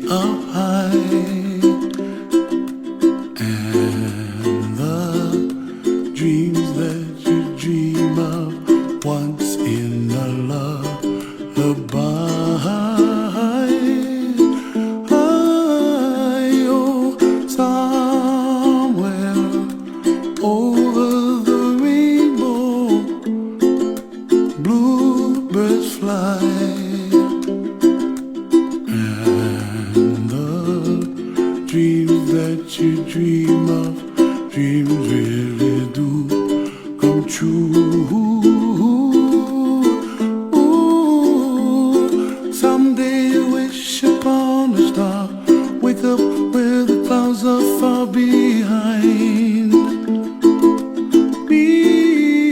up high, and the dreams that you dream of once in a lullaby. Oh, somewhere over the rainbow, bluebirds fly. Dreams that you dream of, dreams really do come true. Ooh, someday you wish upon a star, wake up where the clouds are far behind. Be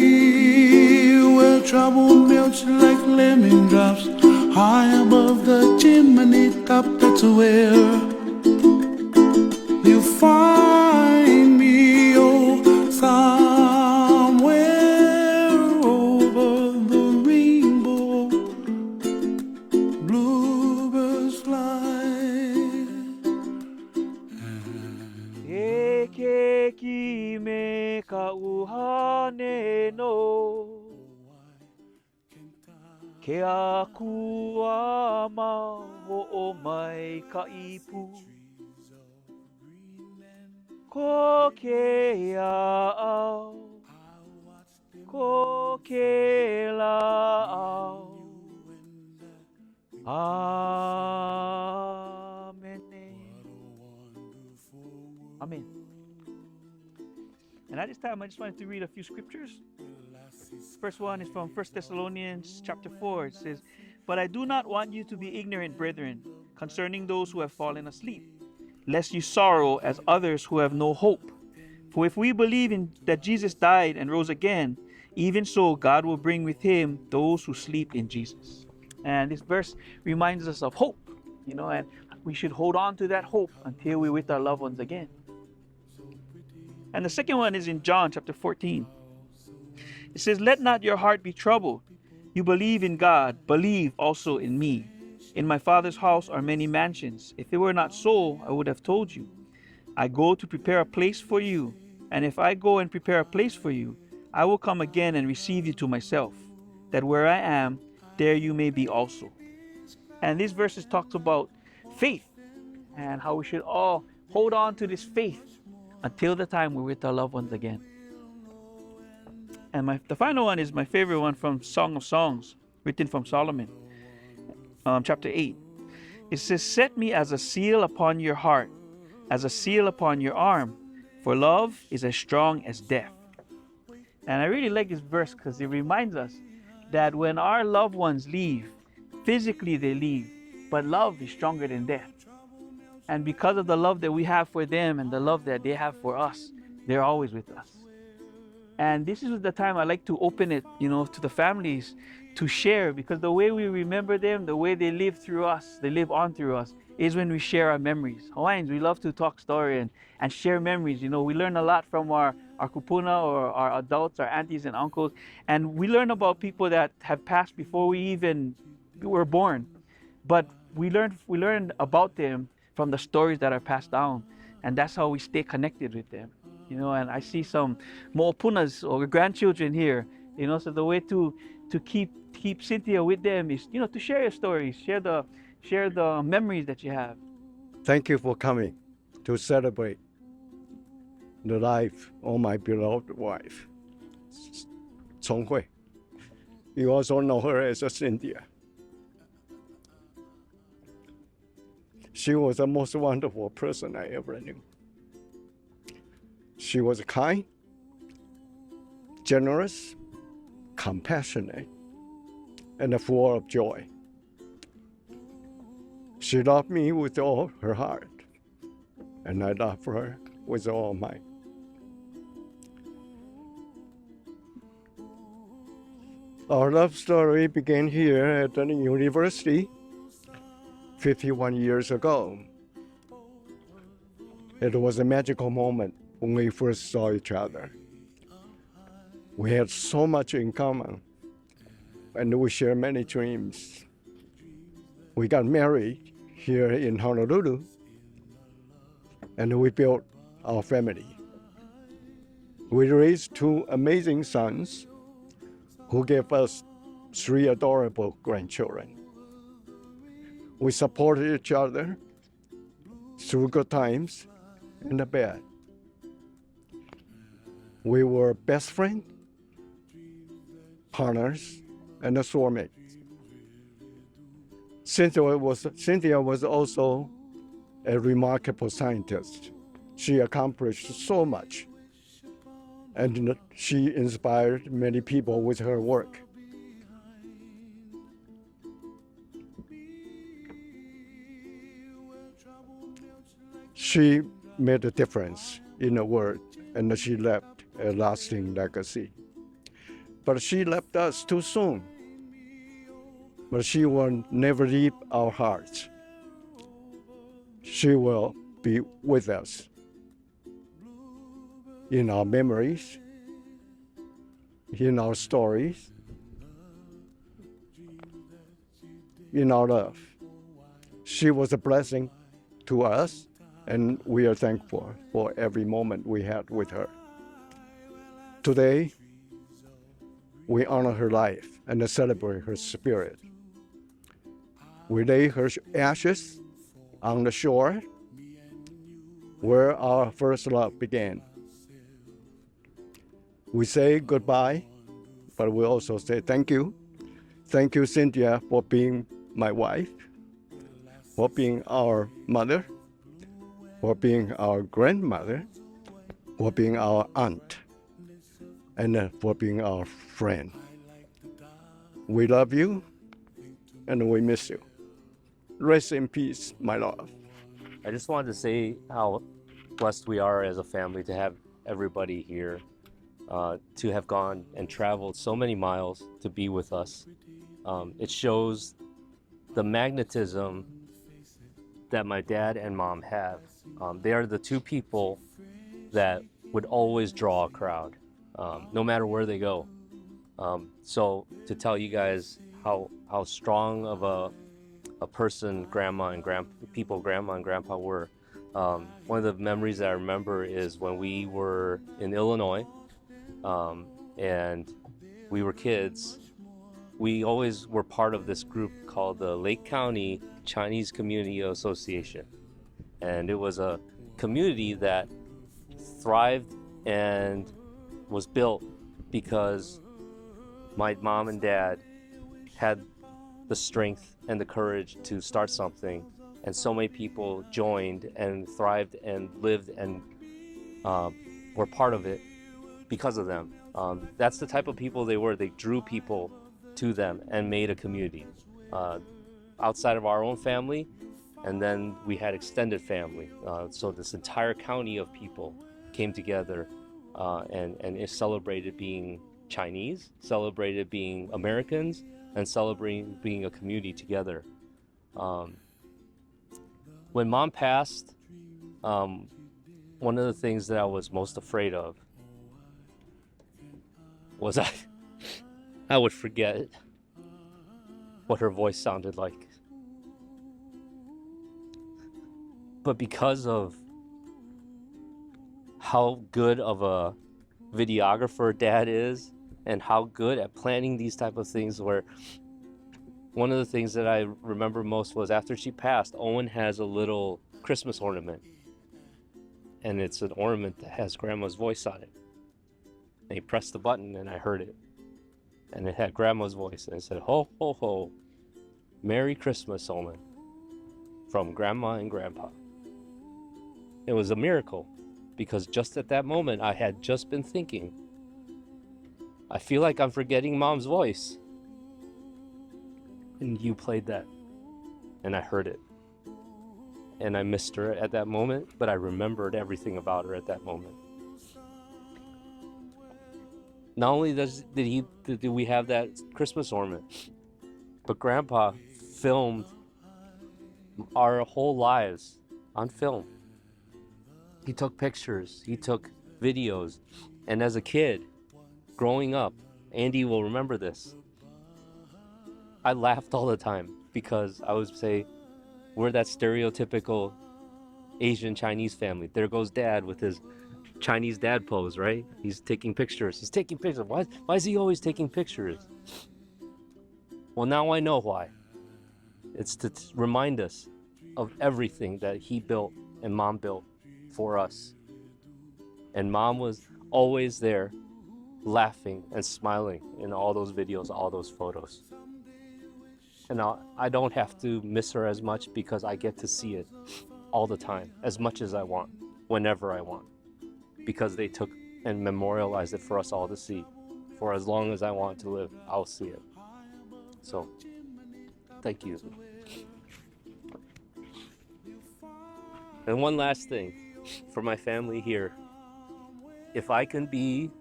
where trouble melts like lemon drops, high above the chimney top. That's where you find me, oh, somewhere over the rainbow, bluebirds fly. E ke ki me ka uhane no, ke aku ama ho o mai ka ipu. Ko ke ao, ko ke lao. Amen. Amen. And at this time, I just wanted to read a few scriptures. First one is from 1 Thessalonians chapter 4. It says, "But I do not want you to be ignorant, brethren, concerning those who have fallen asleep, lest you sorrow as others who have no hope. For if we believe in that Jesus died and rose again, even so God will bring with him those who sleep in Jesus." And this verse reminds us of hope, and we should hold on to that hope until we're with our loved ones again. And the second one is in John chapter 14. It says, "Let not your heart be troubled. You believe in God, believe also in me. In my Father's house are many mansions. If it were not so, I would have told you. I go to prepare a place for you. And if I go and prepare a place for you, I will come again and receive you to myself, that where I am, there you may be also." And these verses talks about faith and how we should all hold on to this faith until the time we're with our loved ones again. And the final one is my favorite one from Song of Songs, written from Solomon. Chapter 8. It says, "Set me as a seal upon your heart, as a seal upon your arm, for love is as strong as death." And I really like this verse because it reminds us that when our loved ones leave, physically they leave, but love is stronger than death. And because of the love that we have for them and the love that they have for us, they're always with us. And this is the time I like to open it, to the families to share, because the way we remember them, the way they live through us, they live on through us, is when we share our memories. Hawaiians, we love to talk story and share memories. We learn a lot from our kupuna or our adults, our aunties and uncles, and we learn about people that have passed before we were born. But we learn about them from the stories that are passed down, and that's how we stay connected with them. And I see some mo'opunas or grandchildren here, so the way to keep Cynthia with them is, to share your stories, share the memories that you have. Thank you for coming to celebrate the life of my beloved wife, Chong Hui. You also know her as Cynthia. She was the most wonderful person I ever knew. She was kind, generous, compassionate, and full of joy. She loved me with all her heart, and I love her with all mine. Our love story began here at the university 51 years ago. It was a magical moment when we first saw each other. We had so much in common, and we shared many dreams. We got married here in Honolulu, and we built our family. We raised two amazing sons who gave us three adorable grandchildren. We supported each other through good times and the bad. We were best friends, partners, and soulmates. Cynthia was also a remarkable scientist. She accomplished so much, and she inspired many people with her work. She made a difference in the world, and she left a lasting legacy. But she left us too soon. But she will never leave our hearts. She will be with us in our memories, in our stories, in our love. She was a blessing to us, and we are thankful for every moment we had with her. Today, we honor her life and celebrate her spirit. We lay her ashes on the shore where our first love began. We say goodbye, but we also say thank you. Thank you, Cynthia, for being my wife, for being our mother, for being our grandmother, for being our aunt, and for being our friend. We love you, and we miss you. Rest in peace, my love. I just wanted to say how blessed we are as a family to have everybody here, to have gone and traveled so many miles to be with us. It shows the magnetism that my dad and mom have. They are the two people that would always draw a crowd, no matter where they go. So to tell you guys how strong of a person grandma and grandpa were. One of the memories that I remember is when we were in Illinois, and we were kids. We always were part of this group called the Lake County Chinese Community Association. And it was a community that thrived and was built because my mom and dad had the strength and the courage to start something, and so many people joined and thrived and lived and were part of it because of them. That's the type of people they were. They drew people to them and made a community outside of our own family, and then we had extended family. So this entire county of people came together and it celebrated being Chinese, celebrated being Americans, and celebrating being a community together. When Mom passed, one of the things that I was most afraid of was I would forget what her voice sounded like. But because of how good of a videographer Dad is, and how good at planning these type of things, where one of the things that I remember most was after she passed, Owen has a little Christmas ornament, and it's an ornament that has Grandma's voice on it. And he pressed the button and I heard it, and it had Grandma's voice, and it said, "Ho, ho, ho, Merry Christmas, Owen, from Grandma and Grandpa." It was a miracle, because just at that moment I had just been thinking, I feel like I'm forgetting Mom's voice. And you played that, and I heard it. And I missed her at that moment, but I remembered everything about her at that moment. Not only did we have that Christmas ornament, but Grandpa filmed our whole lives on film. He took pictures, he took videos, and as a kid, growing up, Andy will remember this, I laughed all the time because I would say, We're that stereotypical Asian Chinese family. There goes dad with his Chinese dad pose, right? He's taking pictures. He's taking pictures. Why is he always taking pictures? Well, now I know why. It's to remind us of everything that he built and mom built for us. And mom was always there laughing and smiling in all those videos, all those photos. And I don't have to miss her as much because I get to see it all the time, as much as I want, whenever I want. Because they took and memorialized it for us all to see. For as long as I want to live, I'll see it. So, thank you. And one last thing for my family here. If I can be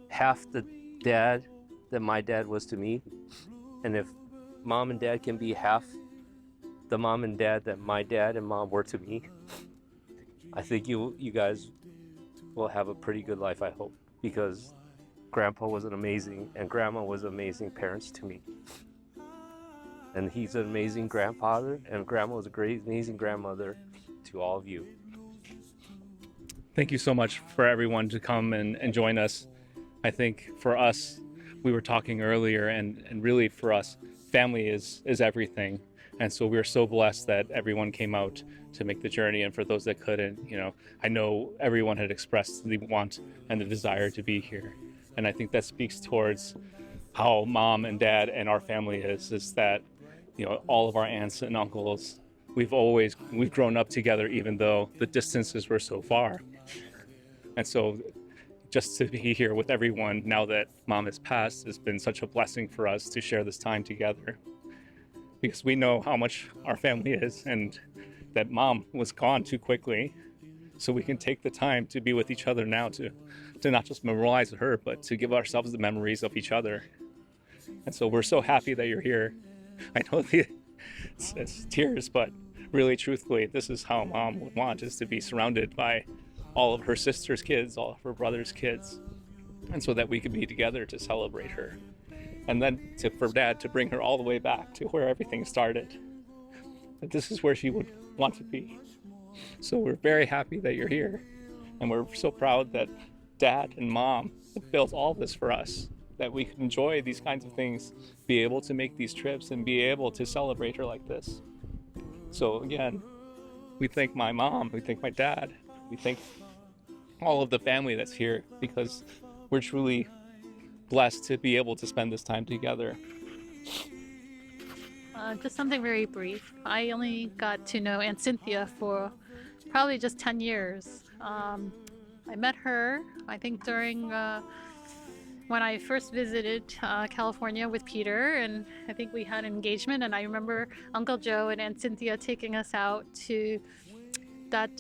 half the dad that my dad was to me, and if mom and dad can be half the mom and dad that my dad and mom were to me, I think you guys will have a pretty good life, I hope, because grandpa was an amazing and grandma was amazing parents to me. And he's an amazing grandfather, and grandma was a great, amazing grandmother to all of you. Thank you so much for everyone to come and join us. I think for us, we were talking earlier, and really for us, family is everything. And so we're so blessed that everyone came out to make the journey. And for those that couldn't, I know everyone had expressed the want and the desire to be here. And I think that speaks towards how mom and dad and our family is that, all of our aunts and uncles, we've grown up together, even though the distances were so far. And so just to be here with everyone now that mom has passed has been such a blessing for us to share this time together. Because we know how much our family is and that mom was gone too quickly. So we can take the time to be with each other now to not just memorialize her, but to give ourselves the memories of each other. And so we're so happy that you're here. I know it's tears, but really truthfully, this is how mom would want, is to be surrounded by all of her sister's kids, all of her brother's kids. And so that we could be together to celebrate her. And then for dad to bring her all the way back to where everything started. That this is where she would want to be. So we're very happy that you're here. And we're so proud that dad and mom have built all this for us, that we can enjoy these kinds of things, be able to make these trips and be able to celebrate her like this. So again, we thank my mom, we thank my dad, we thank all of the family that's here, because we're truly blessed to be able to spend this time together. Just something very brief. I only got to know Aunt Cynthia for probably just 10 years. I met her, I think, during when I first visited California with Peter, and I think we had an engagement, and I remember Uncle Joe and Aunt Cynthia taking us out to that,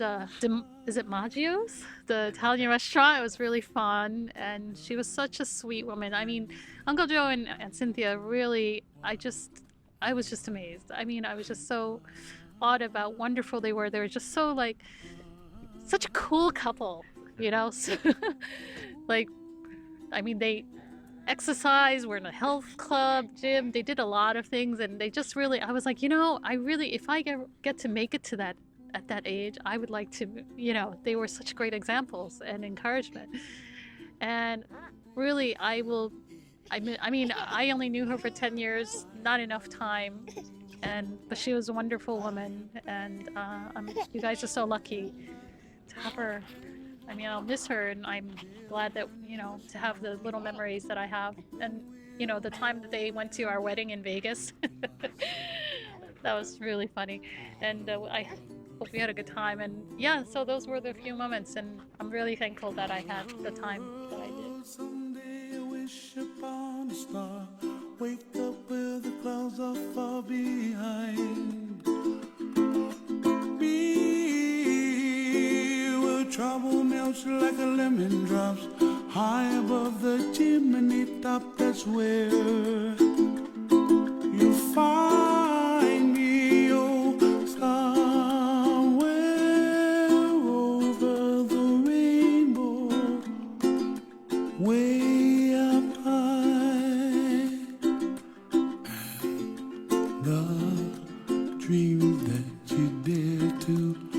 is it Maggio's? The Italian restaurant. It was really fun, and she was such a sweet woman. I mean, Uncle Joe and Aunt Cynthia really, I was just amazed. I mean, I was just so awed about wonderful they were. They were just so such a cool couple, So, I mean, they exercise, were in a health club, gym. They did a lot of things, and they just really, I was like, if I get to make it to that, at that age, I would like to, they were such great examples and encouragement. And really, I mean, I only knew her for 10 years, not enough time, but she was a wonderful woman, and you guys are so lucky to have her. I mean, I'll miss her, and I'm glad that, to have the little memories that I have. And, the time that they went to our wedding in Vegas, that was really funny. And I hope we had a good time. And yeah, so those were the few moments, and I'm really thankful that I had the time that I did. Someday I wish upon a star, wake up where the clouds are far behind. Be where trouble melts like a lemon drops, high above the chimney top. That's where you find me, oh, somewhere over the rainbow, way up high. And the dreams that you.